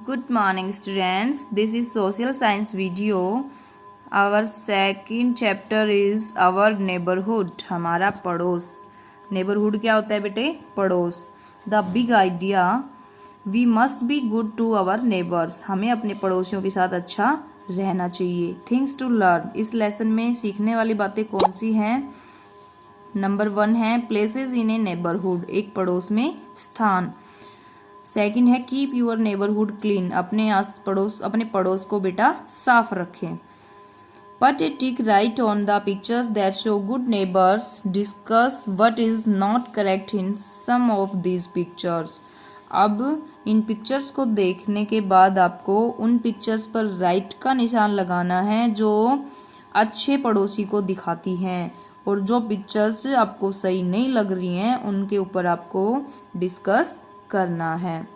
Good morning students. This is social science video. Our second chapter is our neighborhood. हमारा पड़ोस. Neighborhood क्या होता है बेटे? पड़ोस. The big idea. We must be good to our neighbors. हमें अपने पड़ोसियों के साथ अच्छा रहना चाहिए. Things to learn. इस लेसन में सीखने वाली बातें कौन सी हैं? नंबर 1 है प्लेसेस इन ए नेबरहुड. एक पड़ोस में स्थान. सेकंड है कीप यूर नेबरहुड क्लीन. अपने पड़ोस को बेटा साफ रखें. Put a tick right on the pictures that show good neighbours. Discuss what is not correct in some of these pictures. अब इन पिक्चर्स को देखने के बाद आपको उन पिक्चर्स पर राइट का निशान लगाना है जो अच्छे पड़ोसी को दिखाती हैं, और जो पिक्चर्स आपको सही नहीं लग रही हैं उनके ऊपर आपको डिस्कस करना है.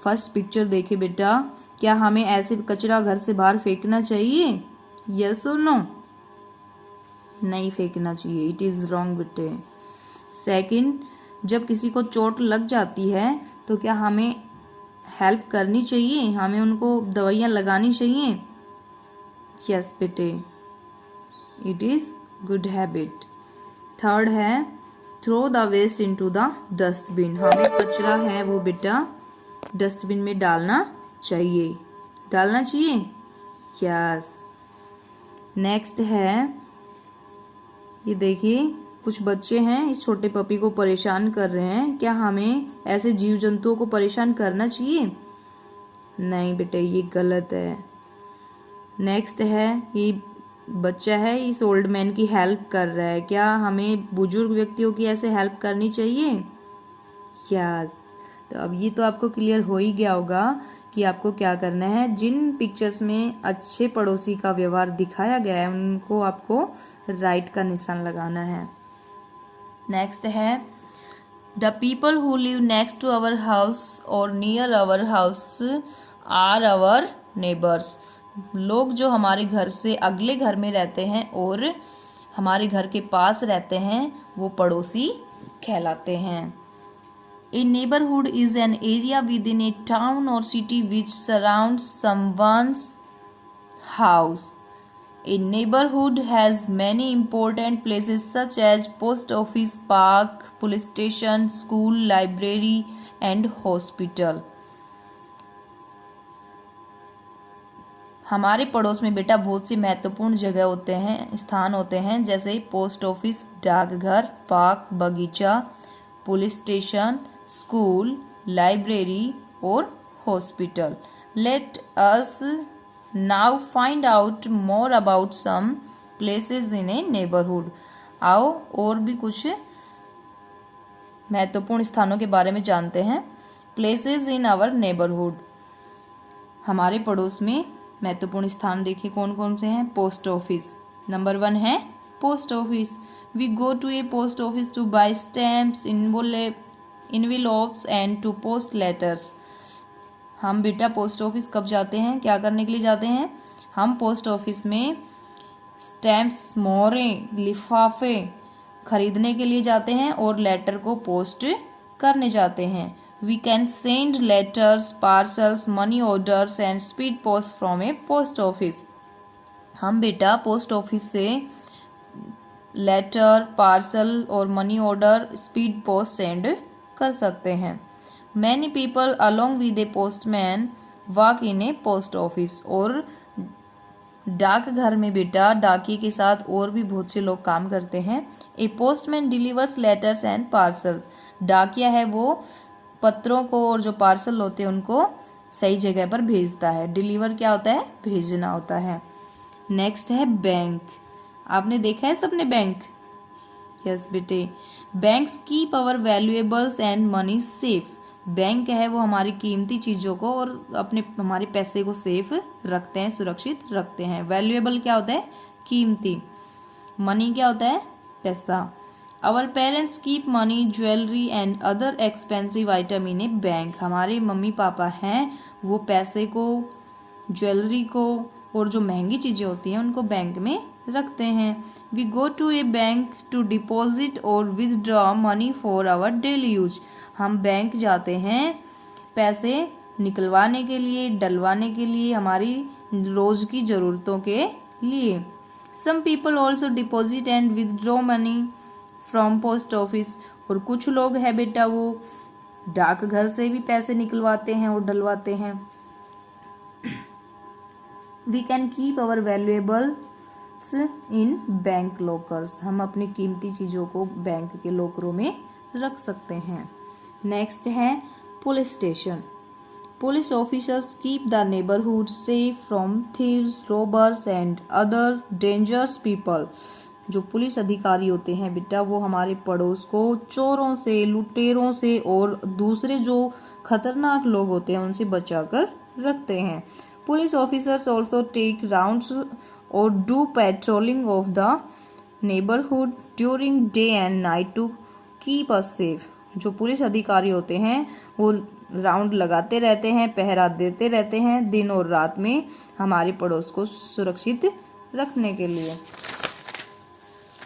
फर्स्ट पिक्चर देखिए बेटा. क्या हमें ऐसे कचरा घर से बाहर फेंकना चाहिए? यस और नो? नहीं फेंकना चाहिए. इट इज रॉन्ग बेटे. सेकंड, जब किसी को चोट लग जाती है तो क्या हमें हेल्प करनी चाहिए? हमें उनको दवाइयाँ लगानी चाहिए? यस बेटे. It is good habit. Third है throw the waste into the dustbin. हमें कचरा है वो बेटा डस्टबिन में डालना चाहिए. डालना चाहिए? यस. नेक्स्ट है, ये देखिए कुछ बच्चे हैं इस छोटे पपी को परेशान कर रहे हैं. क्या हमें ऐसे जीव जंतुओं को परेशान करना चाहिए? नहीं बेटे, ये गलत है. नेक्स्ट है, ये बच्चा है इस ओल्ड मैन की हेल्प कर रहा है. क्या हमें बुजुर्ग व्यक्तियों की ऐसे हेल्प करनी चाहिए? यस. तो अब ये तो आपको क्लियर हो ही गया होगा कि आपको क्या करना है. जिन पिक्चर्स में अच्छे पड़ोसी का व्यवहार दिखाया गया है उनको आपको राइट का निशान लगाना है. नेक्स्ट है the people who live next to our house और near our house are our neighbours. लोग जो हमारे घर से अगले घर में रहते हैं और हमारे घर के पास रहते हैं वो पड़ोसी कहलाते हैं. A neighbourhood is an area within a town और city which surrounds someone's house. A neighbourhood has many important places such as post office, park, police station, school, library and hospital. हमारे पड़ोस में बेटा बहुत सी महत्वपूर्ण जगह होते हैं, स्थान होते हैं, जैसे पोस्ट ऑफिस, डाकघर, पार्क, बगीचा, पुलिस स्टेशन, स्कूल, लाइब्रेरी और hospital. Let us now find out more about some places in a neighbourhood. आओ और भी कुछ महत्वपूर्ण स्थानों के बारे में जानते हैं. Places in our neighbourhood. हमारे पड़ोस में महत्वपूर्ण स्थान देखिए कौन कौन से हैं. Post office. नंबर 1 है post office. We go to a post office to buy stamps, envelopes and to post letters. हम बेटा पोस्ट ऑफिस कब जाते हैं, क्या करने के लिए जाते हैं? हम पोस्ट ऑफिस में स्टैम्प्स, मोहरें, लिफाफे खरीदने के लिए जाते हैं और लेटर को पोस्ट करने जाते हैं. We can send letters, parcels, money orders and speed post from a post office. हम बेटा पोस्ट ऑफिस से लेटर, पार्सल और money order, speed post send कर सकते हैं. Many people along with a postman work in a post office. और डाकघर में बेटा डाकिये के साथ और भी बहुत से लोग काम करते हैं. A postman delivers letters and parcels. डाकिया है वो पत्रों को और जो पार्सल होते हैं उनको सही जगह पर भेजता है. डिलीवर क्या होता है? भेजना होता है. नेक्स्ट है बैंक. आपने देखा है सबने बैंक? यस बेटे. Banks keep our valuables and money safe. Bank है वो हमारी कीमती चीज़ों को और हमारे पैसे को सेफ रखते हैं, सुरक्षित रखते हैं. वैल्यूएबल क्या होता है? कीमती. मनी क्या होता है? पैसा. Our parents keep money, jewelry and other expensive item in a bank. हमारे मम्मी पापा हैं वो पैसे को, ज्वेलरी को और जो महंगी चीज़ें होती हैं उनको बैंक में रखते हैं. We go to a bank to deposit or withdraw money for our daily use. हम बैंक जाते हैं पैसे निकलवाने के लिए, डलवाने के लिए, हमारी रोज की ज़रूरतों के लिए। Some people also deposit and withdraw money from post office, और कुछ लोग हैं बेटा वो डाकघर से भी पैसे निकलवाते हैं और डलवाते हैं। We can keep our valuables in bank lockers, हम अपनी कीमती चीज़ों को बैंक के लॉकरों में रख सकते हैं। नेक्स्ट है police station. Police officers keep the neighbourhood safe from thieves, robbers and other dangerous people. जो पुलिस अधिकारी होते हैं बेटा वो हमारे पड़ोस को चोरों से, लुटेरों से और दूसरे जो खतरनाक लोग होते हैं उनसे बचाकर रखते हैं। Police officers also take rounds और do patrolling of the neighbourhood during day and night to keep us safe. जो पुलिस अधिकारी होते हैं वो राउंड लगाते रहते हैं, पहरा देते रहते हैं दिन और रात में हमारे पड़ोस को सुरक्षित रखने के लिए।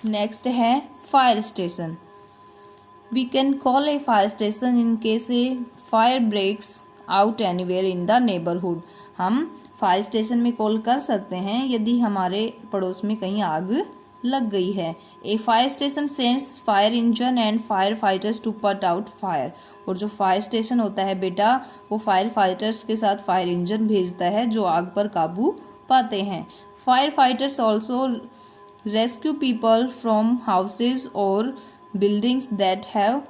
नेक्स्ट है fire station. We can call a fire station in case a fire breaks out anywhere in the neighbourhood. हम फायर स्टेशन में कॉल कर सकते हैं यदि हमारे पड़ोस में कहीं आग लग गई है। A fire station sends fire engine and fire fighters to put out fire. और जो फायर स्टेशन होता है बेटा वो फायर फाइटर्स के साथ फायर इंजन भेजता है जो आग पर काबू पाते हैं। Fire fighters also rescue people from houses और buildings that have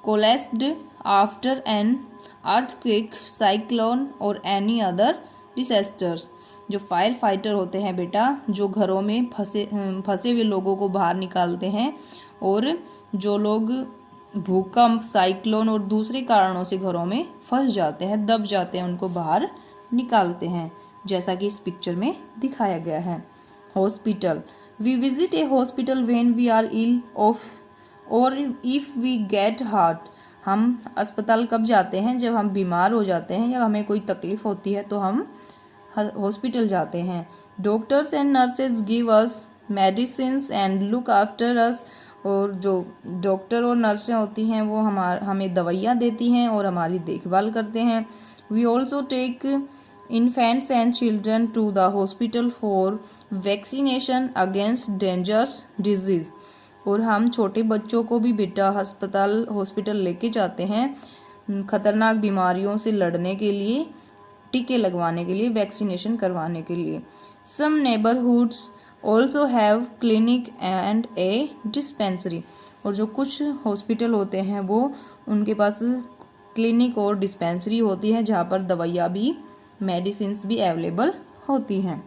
collapsed after an earthquake, cyclone और एनी अदर डिसास्टर्स। जो फायर फाइटर होते हैं बेटा जो घरों में फंसे हुए लोगों को बाहर निकालते हैं, और जो लोग भूकंप, साइक्लोन और दूसरे कारणों से घरों में फंस जाते हैं, दब जाते हैं, उनको बाहर निकालते हैं, जैसा कि इस पिक्चर में दिखाया गया है। Hospital. We visit a hospital when we are ill of और इफ़ वी गेट हर्ट। हम अस्पताल कब जाते हैं? जब हम बीमार हो जाते हैं या हमें कोई तकलीफ होती है तो हम हॉस्पिटल जाते हैं। Doctors and nurses give us medicines and look after us. और जो डॉक्टर और नर्सें होती हैं वो हमें दवाइयाँ देती हैं और हमारी देखभाल करते हैं। We also take infants and children to the hospital for vaccination against dangerous disease. और हम छोटे बच्चों को भी बेटा हॉस्पिटल लेके जाते हैं खतरनाक बीमारियों से लड़ने के लिए, टीके लगवाने के लिए, वैक्सीनेशन करवाने के लिए। Some neighbourhoods also have clinic and a dispensary. और जो कुछ हॉस्पिटल होते हैं वो उनके पास क्लिनिक और डिस्पेंसरी होती है जहाँ पर दवाइयाँ भी, मेडिसिन्स भी अवेलेबल होती हैं।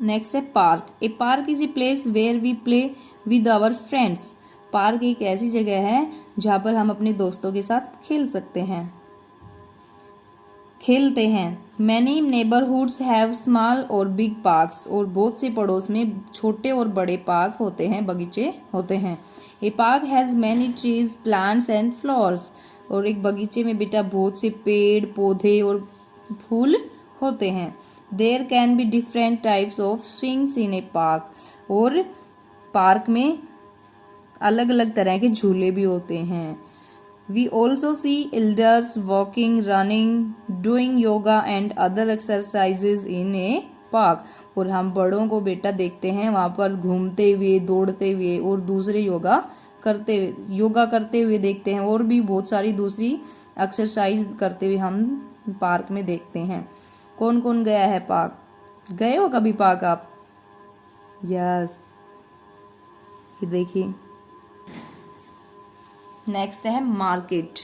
नेक्स्ट है park. A park is a place where we play with our friends. Park एक ऐसी जगह है जहाँ पर हम अपने दोस्तों के साथ खेलते हैं। मैनी नेबरहुड्स हैव स्मॉल और बिग पार्क्स। और बहुत से पड़ोस में छोटे और बड़े पार्क होते हैं, बगीचे होते हैं। A park has many trees, plants and flowers. और एक बगीचे में बेटा बहुत से पेड़, पौधे और फूल होते हैं। There can be different types of swings in a park. और पार्क में अलग अलग तरह के झूले भी होते हैं। We also see elders walking, running, doing yoga and other exercises in a park. और हम बड़ों को बेटा देखते हैं वहाँ पर घूमते हुए, दौड़ते हुए और दूसरे योगा करते हुए देखते हैं, और भी बहुत सारी दूसरी एक्सरसाइज करते हुए हम पार्क में देखते हैं। कौन कौन गया है पार्क? गए हो कभी पार्क आप? यस, ये देखिए। नेक्स्ट है market.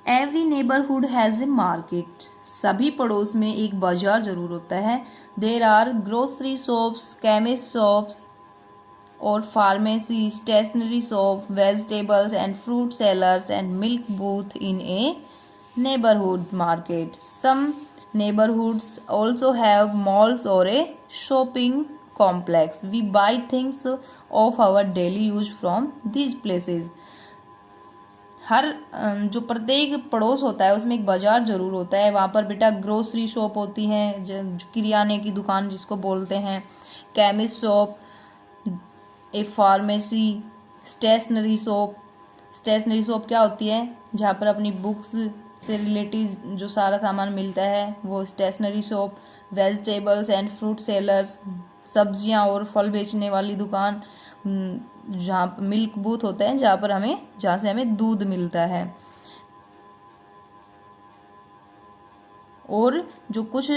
Every neighbourhood has a market. सभी पड़ोस में एक बाजार जरूर होता है। There are grocery shops, chemist shops और pharmacy, stationery shop, vegetables and fruit sellers and milk booth in a neighbourhood market. Some neighbourhoods also have malls और a shopping complex. We buy things of our daily use from these places. हर जो प्रत्येक पड़ोस होता है उसमें एक बाजार जरूर होता है। वहाँ पर बेटा ग्रोसरी शॉप होती हैं, जो किराने की दुकान जिसको बोलते हैं, chemist shop, a pharmacy, stationery shop, stationery shop क्या होती है, जहाँ पर अपनी बुक्स से रिलेटेड जो सारा सामान मिलता है वो stationery shop. Vegetables and fruit sellers, सब्जियां और फल बेचने वाली दुकान। जहाँ मिल्क बूथ होता है, जहाँ से हमें दूध मिलता है। और जो कुछ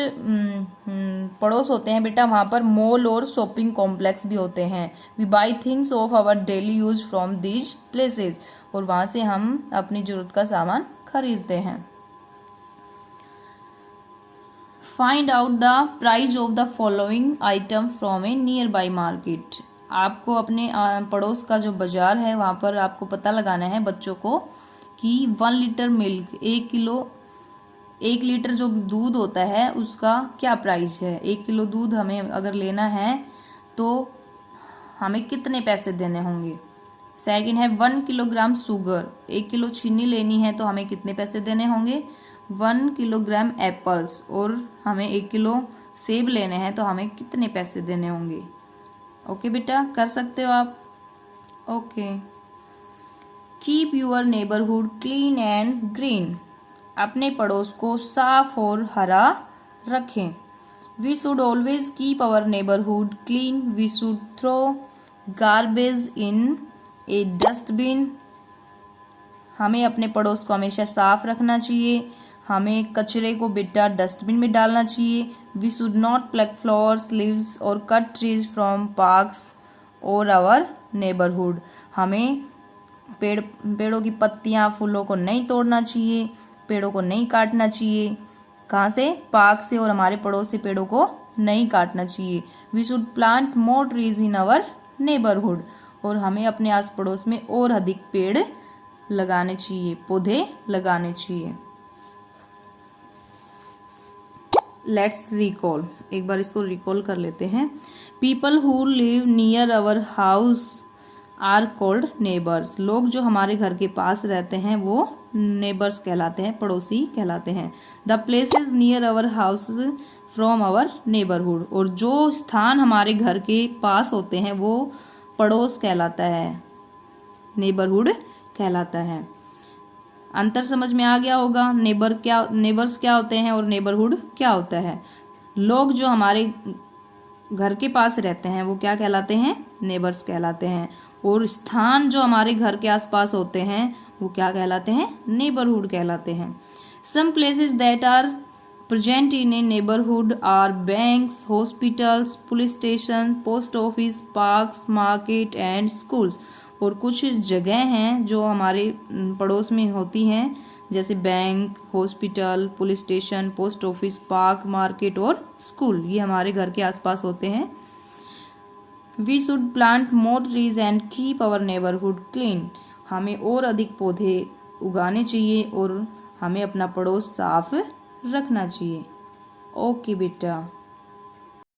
पड़ोस होते हैं बेटा, वहाँ पर मॉल और शॉपिंग कॉम्प्लेक्स भी होते हैं। We buy things of our daily use from these places, और वहाँ से हम अपनी ज़रूरत का सामान खरीदते हैं। Find out the price of the following item from A near by market. आपको अपने पड़ोस का जो बाजार है वहाँ पर आपको पता लगाना है बच्चों को कि 1 लीटर मिल्क, 1 लीटर जो दूध होता है उसका क्या प्राइस है। 1 किलो दूध हमें अगर लेना है तो हमें कितने पैसे देने होंगे। सेकंड है 1 किलोग्राम शुगर, 1 किलो चीनी लेनी है तो हमें कितने पैसे देने होंगे। 1 किलोग्राम एप्पल्स, और हमें 1 किलो सेब लेने हैं तो हमें कितने पैसे देने होंगे। ओके बेटा, कर सकते हो आप। Okay. Keep your neighbourhood clean and green. अपने पड़ोस को साफ और हरा रखें। We should always keep our neighbourhood clean. We should throw garbage in a dustbin. हमें अपने पड़ोस को हमेशा साफ रखना चाहिए। हमें कचरे को बेटा डस्टबिन में डालना चाहिए। We should not pluck flowers, leaves और कट ट्रीज फ्रॉम पार्क्स और आवर नेबरहुड। हमें पेड़ों की पत्तियां, फूलों को नहीं तोड़ना चाहिए, पेड़ों को नहीं काटना चाहिए। कहाँ से? पार्क से, और हमारे पड़ोस से पेड़ों को नहीं काटना चाहिए। We should plant more trees in our neighbourhood. और हमें अपने आस पड़ोस में और अधिक पेड़ लगाने चाहिए, पौधे लगाने चाहिए। लेट्स रिकॉल, एक बार इसको रिकॉल कर लेते हैं। People who live near our house are called neighbours. लोग जो हमारे घर के पास रहते हैं वो नेबर्स कहलाते हैं, पड़ोसी कहलाते हैं। The places near our house from our neighbourhood. और जो स्थान हमारे घर के पास होते हैं वो पड़ोस कहलाता है, नेबरहुड कहलाता है। अंतर समझ में आ गया होगा। नेबर्स क्या होते हैं और नेबरहुड क्या होता है। लोग जो हमारे घर के पास रहते हैं वो क्या कहलाते हैं? नेबर्स कहलाते हैं। और स्थान जो हमारे घर के आसपास होते हैं वो क्या कहलाते हैं? नेबरहुड कहलाते हैं। Some places that are present in a neighbourhood are banks, hospitals, police station, post office, parks, market and schools. और कुछ जगह हैं जो हमारे पड़ोस में होती हैं, जैसे bank, hospital, police station, post office, park, market और स्कूल। ये हमारे घर के आसपास होते हैं। We should plant more trees and keep our neighbourhood clean. हमें और अधिक पौधे उगाने चाहिए और हमें अपना पड़ोस साफ रखना चाहिए। ओके बेटा।